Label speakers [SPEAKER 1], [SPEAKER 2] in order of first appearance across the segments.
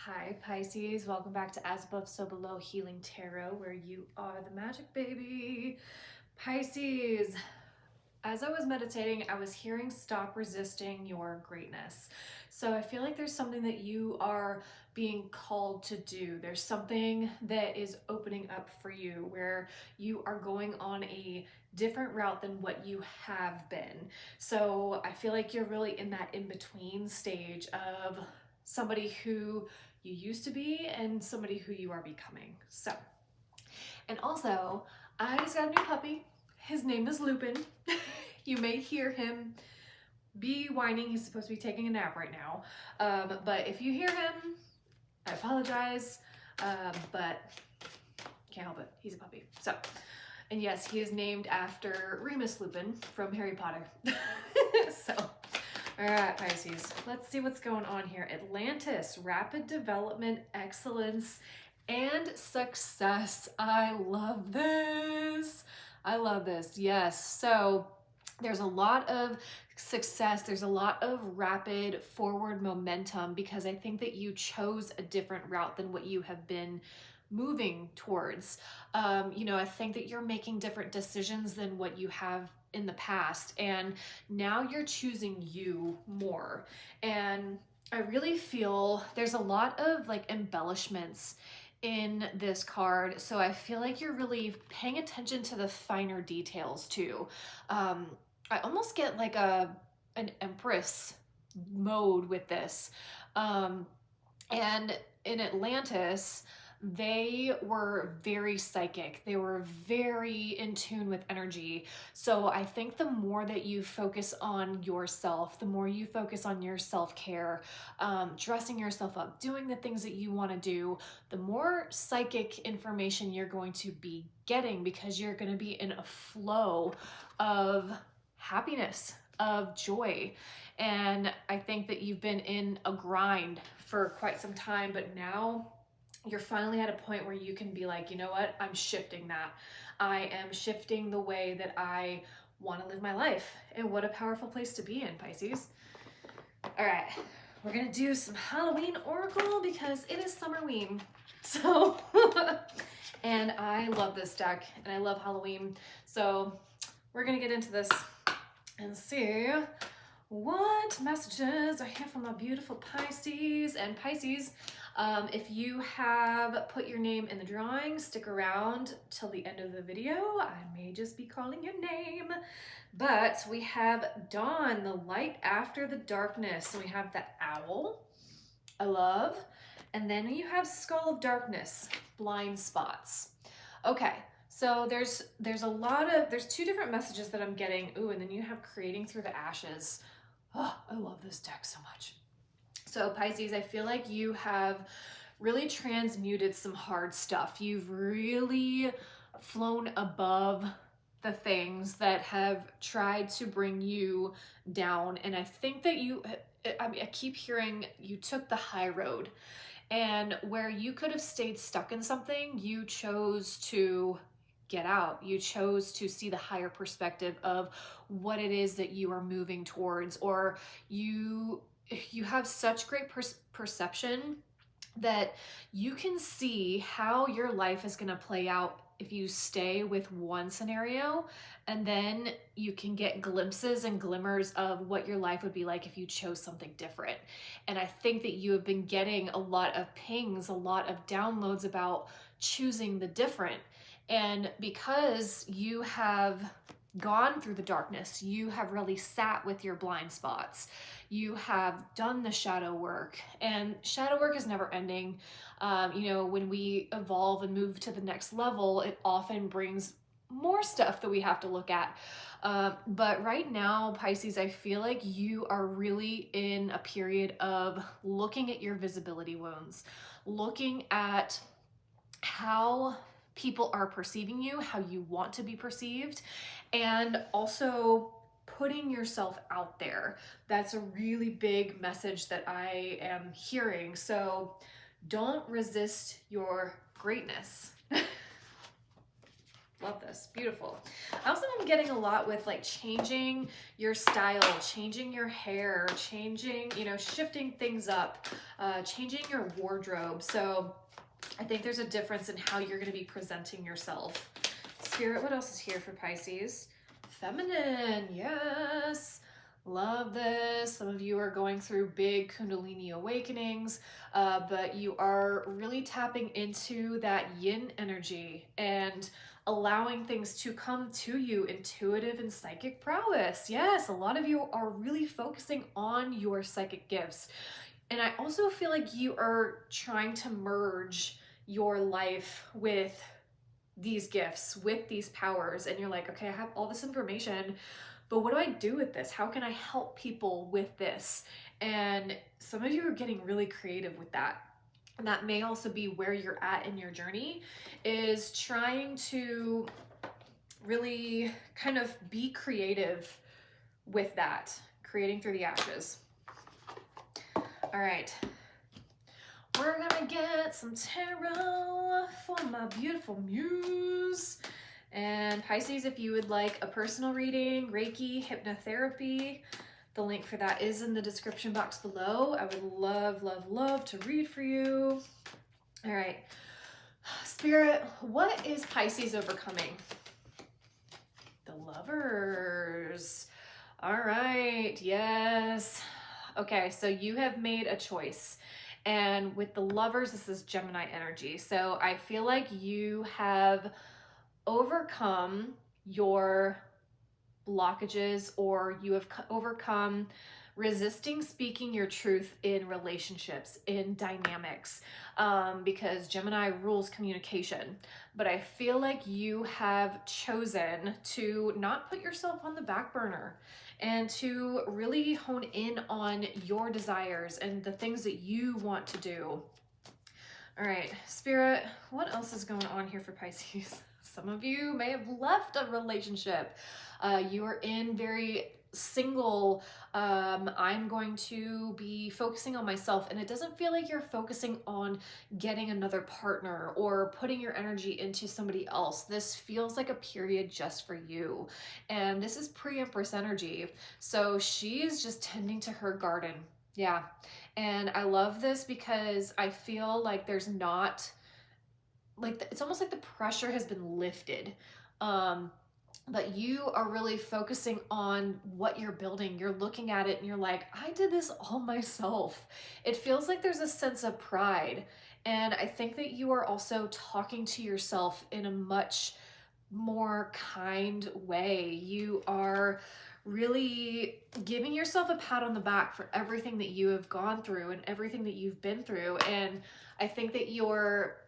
[SPEAKER 1] Hi Pisces, welcome back to As Above So Below Healing Tarot, where you are the magic baby. Pisces, as I was meditating, I was hearing stop resisting your greatness. So I feel like there's something that you are being called to do. There's something that is opening up for you where you are going on a different route than what you have been. So I feel like you're really in that in-between stage of somebody who you used to be and somebody who you are becoming. So, and also, I just got a new puppy. His name is Lupin. You may hear him be whining. He's supposed to be taking a nap right now. But if you hear him, I apologize, but can't help it. He's a puppy. So, and yes, he is named after Remus Lupin from Harry Potter. So, all right, Pisces, let's see what's going on here. Atlantis, rapid development, excellence, and success. I love this. I love this. Yes. So there's a lot of success. There's a lot of rapid forward momentum because I think that you chose a different route than what you have been moving towards. I think that you're making different decisions than what you have in the past, and now you're choosing you more. And I really feel there's a lot of like embellishments in this card, so I feel like you're really paying attention to the finer details too. I almost get like an Empress mode with this. And in Atlantis, they were very psychic. They were very in tune with energy. So I think the more that you focus on yourself, the more you focus on your self-care, dressing yourself up, doing the things that you want to do, the more psychic information you're going to be getting because you're going to be in a flow of happiness, of joy. And I think that you've been in a grind for quite some time, but now you're finally at a point where you can be like, you know what, I'm shifting that. I am shifting the way that I want to live my life. And what a powerful place to be in, Pisces. All right, we're gonna do some Halloween Oracle because it is Summerween. So, and I love this deck and I love Halloween. So we're gonna get into this and see what messages are here from my beautiful Pisces. And Pisces, if you have put your name in the drawing, stick around till the end of the video. I may just be calling your name. But we have Dawn, the light after the darkness. We have the owl, I love. And then you have Skull of Darkness, blind spots. Okay. So there's two different messages that I'm getting. Ooh, and then you have creating through the ashes. Oh, I love this deck so much. So Pisces, I feel like you have really transmuted some hard stuff. You've really flown above the things that have tried to bring you down. And I think that I keep hearing you took the high road, and where you could have stayed stuck in something, you chose to get out. You chose to see the higher perspective of what it is that you are moving towards, or you have such great perception that you can see how your life is going to play out if you stay with one scenario, and then you can get glimpses and glimmers of what your life would be like if you chose something different. And I think that you have been getting a lot of pings, a lot of downloads about choosing the different. And because you have gone through the darkness, you have really sat with your blind spots, you have done the shadow work, and shadow work is never ending. When we evolve and move to the next level, it often brings more stuff that we have to look at. But right now, Pisces, I feel like you are really in a period of looking at your visibility wounds, looking at how people are perceiving you, how you want to be perceived, and also putting yourself out there. That's a really big message that I am hearing. So don't resist your greatness. Love this. Beautiful. I also am getting a lot with like changing your style, changing your hair, changing, you know, shifting things up, changing your wardrobe. So I think there's a difference in how you're going to be presenting yourself. Spirit, what else is here for Pisces? Feminine. Yes. Love this. Some of you are going through big Kundalini awakenings, but you are really tapping into that yin energy and allowing things to come to you, intuitive and psychic prowess. Yes, a lot of you are really focusing on your psychic gifts. And I also feel like you are trying to merge your life with these gifts, with these powers. And you're like, okay, I have all this information, but what do I do with this? How can I help people with this? And some of you are getting really creative with that. And that may also be where you're at in your journey, is trying to really kind of be creative with that, creating through the ashes. All right, we're gonna get some tarot for my beautiful muse. And Pisces, if you would like a personal reading, Reiki, hypnotherapy, the link for that is in the description box below. I would love, love, love to read for you. All right, Spirit, what is Pisces overcoming? The Lovers. All right, yes. Okay, so you have made a choice. And with the Lovers, this is Gemini energy. So I feel like you have overcome your blockages, or you have overcome resisting speaking your truth in relationships, in dynamics, because Gemini rules communication. But I feel like you have chosen to not put yourself on the back burner and to really hone in on your desires and the things that you want to do. All right, Spirit, what else is going on here for Pisces? Some of you may have left a relationship. You are in very single, I'm going to be focusing on myself, and it doesn't feel like you're focusing on getting another partner or putting your energy into somebody else. This feels like a period just for you. And this is pre-Empress energy. So she's just tending to her garden. Yeah. And I love this because I feel like there's not, like, it's almost like the pressure has been lifted. But you are really focusing on what you're building. You're looking at it and you're like, I did this all myself. It feels like there's a sense of pride. And I think that you are also talking to yourself in a much more kind way. You are really giving yourself a pat on the back for everything that you have gone through and everything that you've been through. And I think that your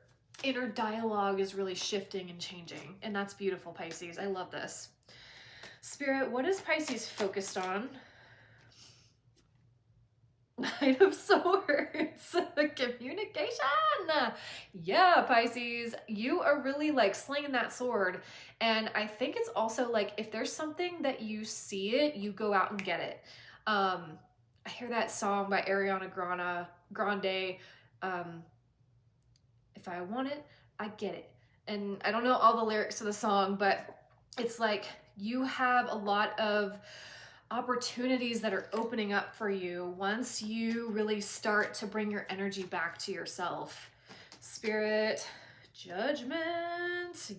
[SPEAKER 1] inner dialogue is really shifting and changing. And that's beautiful, Pisces. I love this. Spirit, what is Pisces focused on? Knight of Swords. Communication. Yeah, Pisces, you are really like slinging that sword. And I think it's also like, if there's something that you see it, you go out and get it. I hear that song by Ariana Grande. If I want it, I get it. And I don't know all the lyrics to the song, but it's like you have a lot of opportunities that are opening up for you once you really start to bring your energy back to yourself. Spirit, Judgment,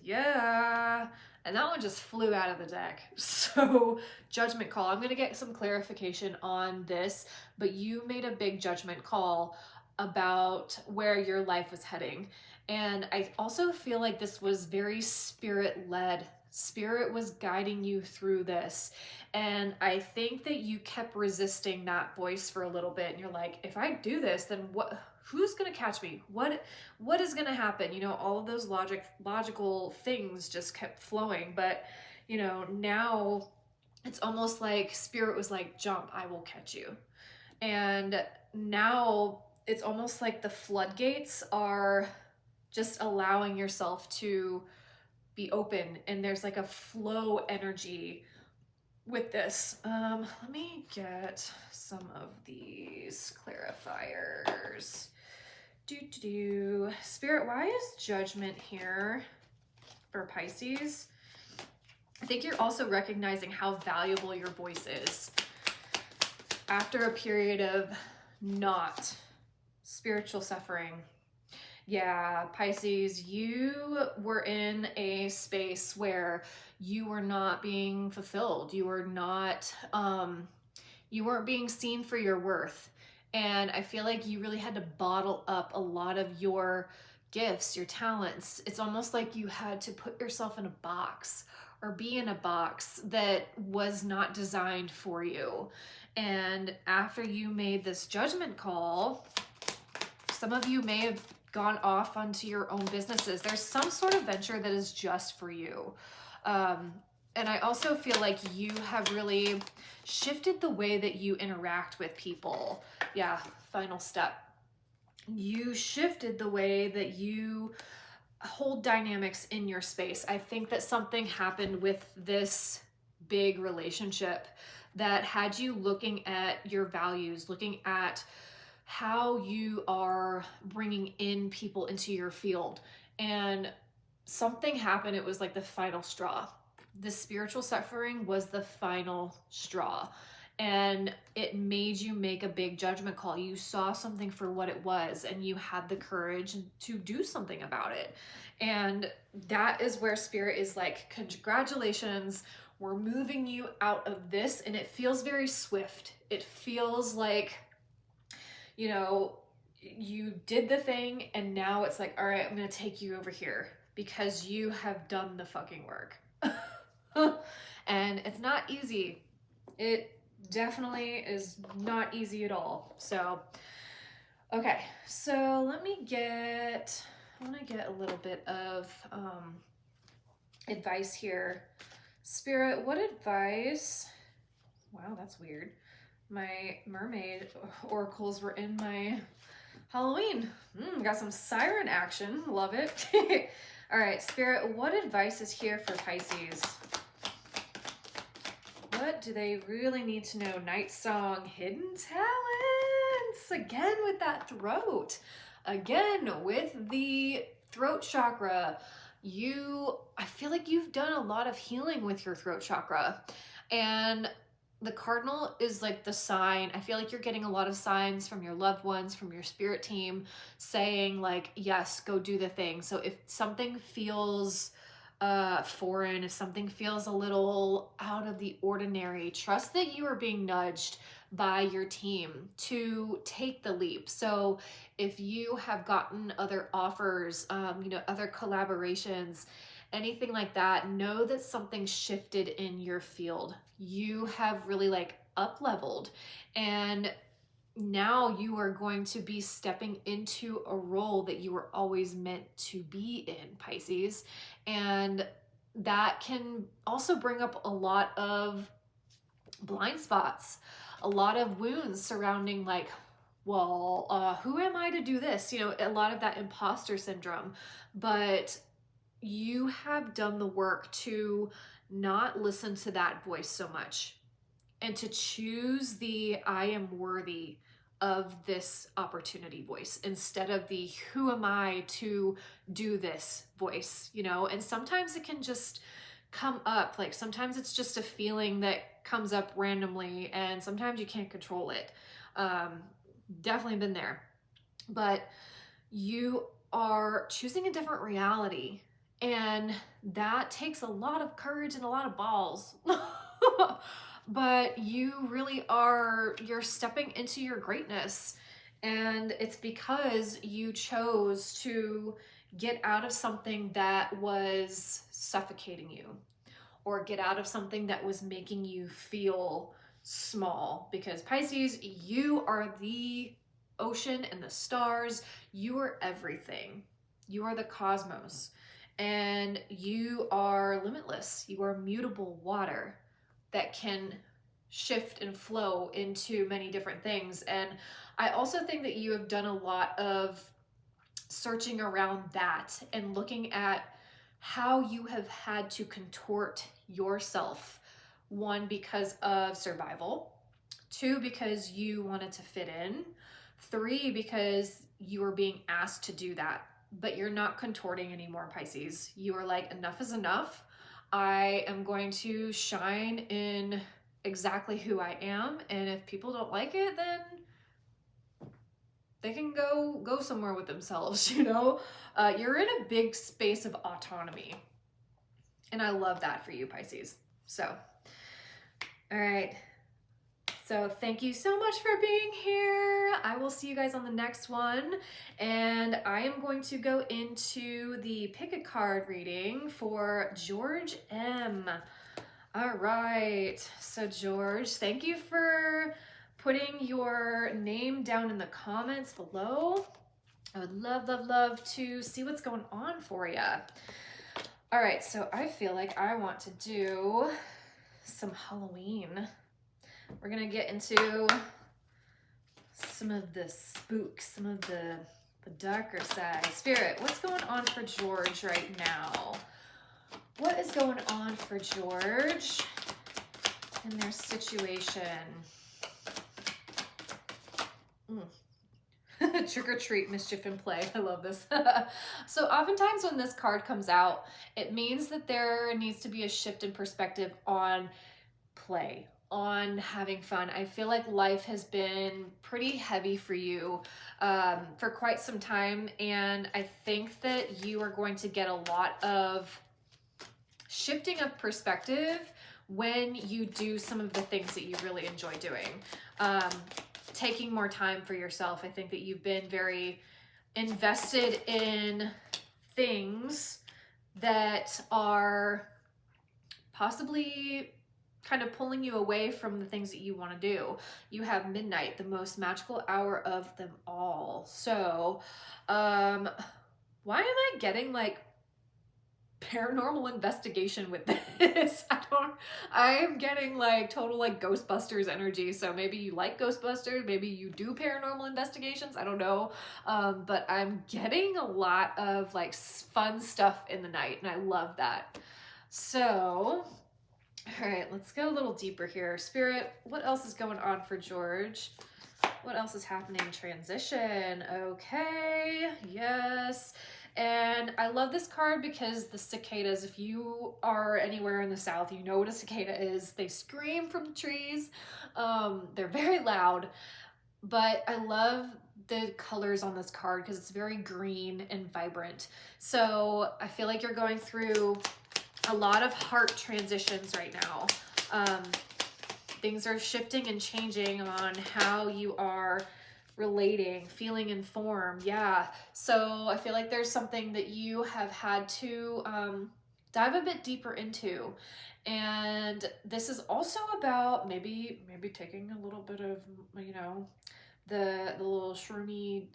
[SPEAKER 1] yeah. And that one just flew out of the deck. So judgment call, I'm gonna get some clarification on this, but you made a big judgment call about where your life was heading. And I also feel like this was very spirit-led. Spirit was guiding you through this. And I think that you kept resisting that voice for a little bit. And you're like, if I do this, then who's going to catch me? What is going to happen? You know, all of those logical things just kept flowing. But, you know, now it's almost like Spirit was like, jump, I will catch you. And now it's almost like the floodgates are just allowing yourself to be open, and there's like a flow energy with this. Let me get some of these clarifiers. Spirit, why is Judgment here or Pisces, I think you're also recognizing how valuable your voice is. After a period of not spiritual suffering, yeah, Pisces, you were in a space where you were not being fulfilled. You were not, you weren't being seen for your worth. And I feel like you really had to bottle up a lot of your gifts, your talents. It's almost like you had to put yourself in a box or be in a box that was not designed for you. And after you made this judgment call, some of you may have gone off onto your own businesses. There's some sort of venture that is just for you. And I also feel like you have really shifted the way that you interact with people. Yeah, final step. You shifted the way that you hold dynamics in your space. I think that something happened with this big relationship that had you looking at your values, looking at how you are bringing in people into your field. And something happened. It was like the final straw. The spiritual suffering was the final straw. And it made you make a big judgment call. You saw something for what it was, and you had the courage to do something about it. And that is where Spirit is like, congratulations, we're moving you out of this. And it feels very swift. It feels like, you know, you did the thing, and now it's like, all right, I'm going to take you over here because you have done the fucking work. And it's not easy. It definitely is not easy at all. So, okay, so let me get, I want to get a little bit of advice here. Spirit, what advice? Wow, that's weird. My mermaid oracles were in my Halloween. Got some siren action. Love it. All right, Spirit, what advice is here for Pisces? What do they really need to know? Night Song, hidden talents. Again with that throat. Again with the throat chakra. I feel like you've done a lot of healing with your throat chakra. And the cardinal is like the sign. I feel like you're getting a lot of signs from your loved ones, from your spirit team, saying like, yes, go do the thing. So if something feels foreign, if something feels a little out of the ordinary, trust that you are being nudged by your team to take the leap. So if you have gotten other offers, other collaborations, anything like that, know that something shifted in your field. You have really like up-leveled, and now you are going to be stepping into a role that you were always meant to be in, Pisces. And that can also bring up a lot of blind spots, a lot of wounds surrounding like, well, who am I to do this? You know, a lot of that imposter syndrome. But you have done the work to not listen to that voice so much and to choose the I am worthy of this opportunity voice instead of the who am I to do this voice, you know? And sometimes it can just come up, like sometimes it's just a feeling that comes up randomly, and sometimes you can't control it. Definitely been there. But you are choosing a different reality, and that takes a lot of courage and a lot of balls. But you really you're stepping into your greatness, and it's because you chose to get out of something that was suffocating you, or get out of something that was making you feel small. Because Pisces, you are the ocean and the stars. You are everything. You are the cosmos, and you are limitless. You are mutable water that can shift and flow into many different things. And I also think that you have done a lot of searching around that and looking at how you have had to contort yourself. One, because of survival. Two, because you wanted to fit in. Three, because you were being asked to do that. but you're not contorting anymore, Pisces. You are like, enough is enough. I am going to shine in exactly who I am, and if people don't like it, then they can go somewhere with themselves, you know? You're in a big space of autonomy, and I love that for you, Pisces. So, all right. So thank you so much for being here. I will see you guys on the next one. And I am going to go into the pick a card reading for George M. All right. So George, thank you for putting your name down in the comments below. I would love, love, love to see what's going on for you. All right. So I feel like I want to do some Halloween. We're gonna get into some of the spooks, some of the darker side. Spirit, what's going on for George right now? What is going on for George in their situation? Trick or treat, mischief in play. I love this. So oftentimes when this card comes out, it means that there needs to be a shift in perspective on play, on having fun. I feel like life has been pretty heavy for you for quite some time, and I think that you are going to get a lot of shifting of perspective when you do some of the things that you really enjoy doing. Taking more time for yourself. I think that you've been very invested in things that are possibly kind of pulling you away from the things that you want to do. You have midnight, the most magical hour of them all. So, why am I getting like paranormal investigation with this? I am getting like total like Ghostbusters energy. So maybe you like Ghostbusters, maybe you do paranormal investigations, I don't know. But I'm getting a lot of like fun stuff in the night, and I love that. So, all right, let's go a little deeper here. Spirit, what else is going on for George? What else is happening? Transition. Okay, yes. And I love this card because the cicadas, if you are anywhere in the South, you know what a cicada is. They scream from the trees. They're very loud, but I love the colors on this card because it's very green and vibrant. So I feel like you're going through a lot of heart transitions right now. Things are shifting and changing on how you are relating, feeling informed. Yeah. So I feel like there's something that you have had to dive a bit deeper into. And this is also about maybe taking a little bit of, you know, the little shroomy.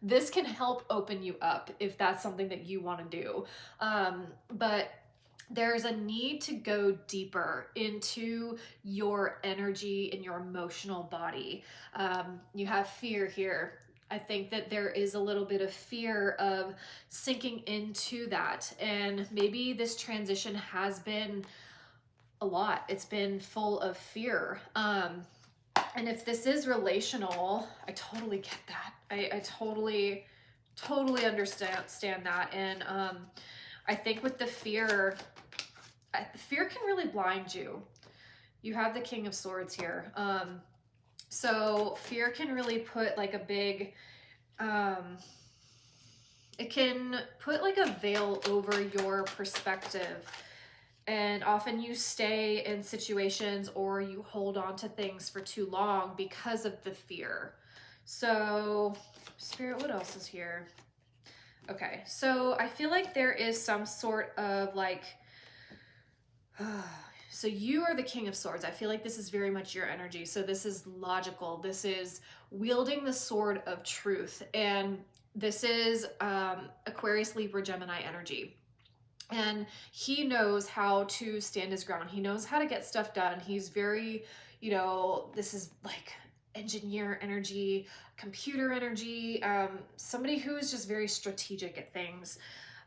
[SPEAKER 1] This can help open you up if that's something that you want to do. But there's a need to go deeper into your energy and your emotional body. You have fear here. I think that there is a little bit of fear of sinking into that. And maybe this transition has been a lot. It's been full of fear. And if this is relational, I totally get that. I totally understand that. And I think with the fear can really blind you. You have the King of Swords here. So fear can really put like a big, it can put like a veil over your perspective. And often you stay in situations or you hold on to things for too long because of the fear. So, Spirit, what else is here? Okay, so I feel like there is some sort of like, so you are the King of Swords. I feel like this is very much your energy. So this is logical. This is wielding the sword of truth. And this is Aquarius, Libra, Gemini energy. And he knows how to stand his ground. He knows how to get stuff done. He's very, you know, this is like engineer energy, computer energy, somebody who is just very strategic at things.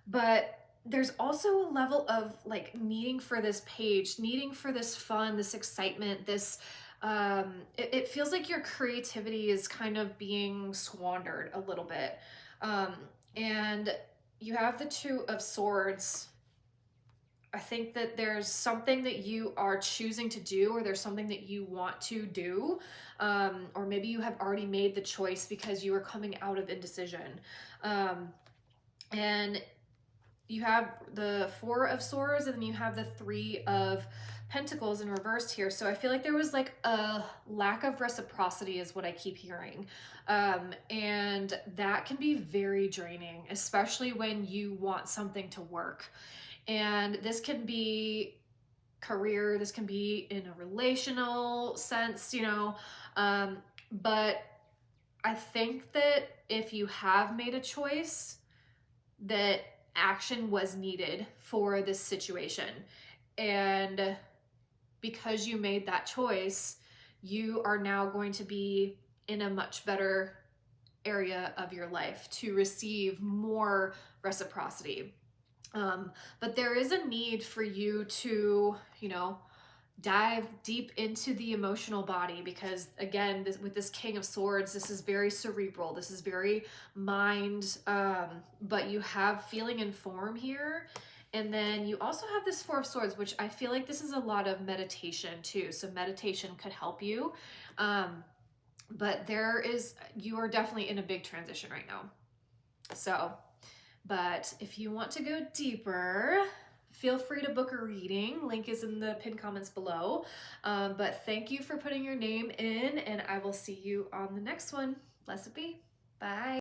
[SPEAKER 1] But there's also a level of like needing for this page, needing for this fun, this excitement, this It feels like your creativity is kind of being squandered a little bit. And you have the Two of Swords. I think that there's something that you are choosing to do, or there's something that you want to do, or maybe you have already made the choice because you are coming out of indecision. And you have the Four of Swords, and then you have the Three of Pentacles in reversed here. So I feel like there was like a lack of reciprocity is what I keep hearing. And that can be very draining, especially when you want something to work. And this can be career, this can be in a relational sense, you know. But I think that if you have made a choice, that action was needed for this situation. And because you made that choice, you are now going to be in a much better area of your life to receive more reciprocity. But there is a need for you to, you know, dive deep into the emotional body, because again, with this King of Swords, this is very cerebral, this is very mind, but you have feeling and form here. And then you also have this Four of Swords, which I feel like this is a lot of meditation too, so meditation could help you. But you are definitely in a big transition right now. So, but if you want to go deeper, feel free to book a reading. Link is in the pinned comments below. But thank you for putting your name in, and I will see you on the next one. Blessed be. Bye.